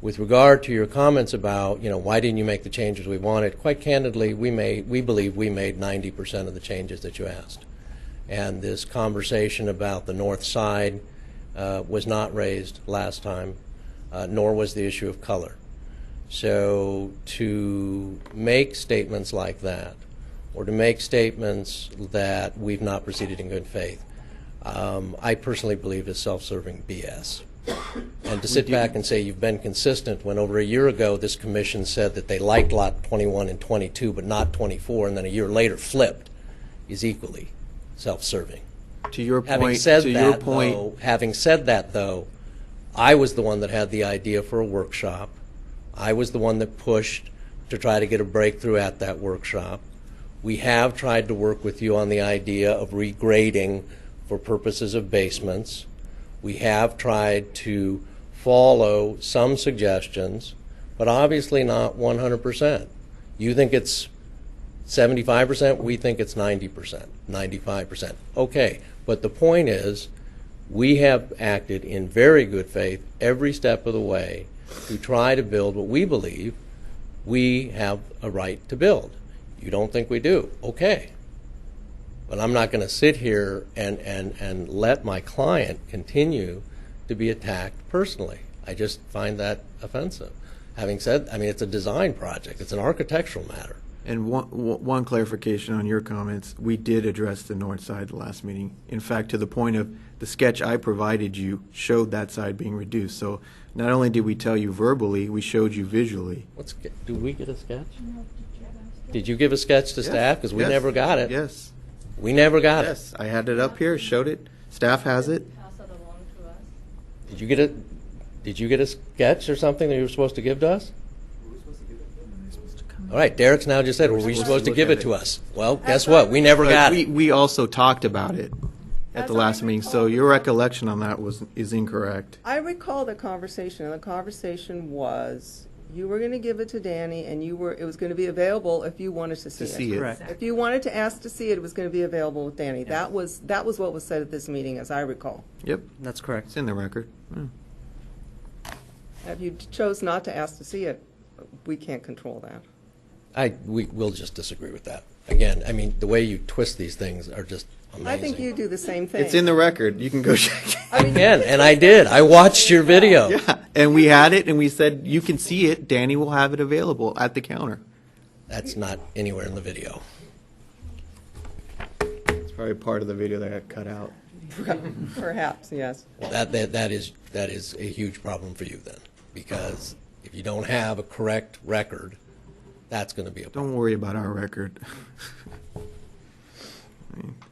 With regard to your comments about, why didn't you make the changes we wanted, quite candidly, we believe we made 90% of the changes that you asked. And this conversation about the north side was not raised last time, nor was the issue of color. So to make statements like that, or to make statements that we've not proceeded in good faith, I personally believe is self-serving BS. And to sit back and say you've been consistent when over a year ago this commission said that they liked lot 21 and 22 but not 24, and then a year later flipped, is equally self-serving. To your point, Having said that, though, I was the one that had the idea for a workshop. I was the one that pushed to try to get a breakthrough at that workshop. We have tried to work with you on the idea of regrading for purposes of basements. We have tried to follow some suggestions, but obviously not 100%. You think it's 75%, we think it's 90%, 95%. Okay, but the point is, we have acted in very good faith every step of the way to try to build what we believe we have a right to build. You don't think we do? Okay. But I'm not going to sit here and let my client continue to be attacked personally. I just find that offensive. Having said, it's a design project. It's an architectural matter. And one clarification on your comments, we did address the north side the last meeting. In fact, to the point of the sketch I provided you showed that side being reduced. So not only did we tell you verbally, we showed you visually. Do we get a sketch? Did you give a sketch to staff? Because we never got it. Yes. We never got it. Yes, I had it up here, showed it. Staff has it. Did you get a sketch or something that you were supposed to give to us? All right, Derek's now just said, were we supposed to give it to us? Well, guess what? We never got it. We also talked about it at the last meeting, so your recollection on that is incorrect. I recall the conversation, and the conversation was you were going to give it to Danny, and it was going to be available if you wanted to see it. Correct. If you wanted to ask to see it, it was going to be available with Danny. That was what was said at this meeting, as I recall. Yep, That's correct. it's in the record. If you chose not to ask to see it, we can't control that. We'll just disagree with that. Again, the way you twist these things are just amazing. I think you do the same thing. It's in the record. You can go check it. Again, and I did. I watched your video. Yeah, and we had it, and we said, you can see it. Danny will have it available at the counter. That's not anywhere in the video. It's probably part of the video that got cut out. Perhaps, yes. Well, that is a huge problem for you then, because if you don't have a correct record, that's going to be a problem. Don't worry about our record.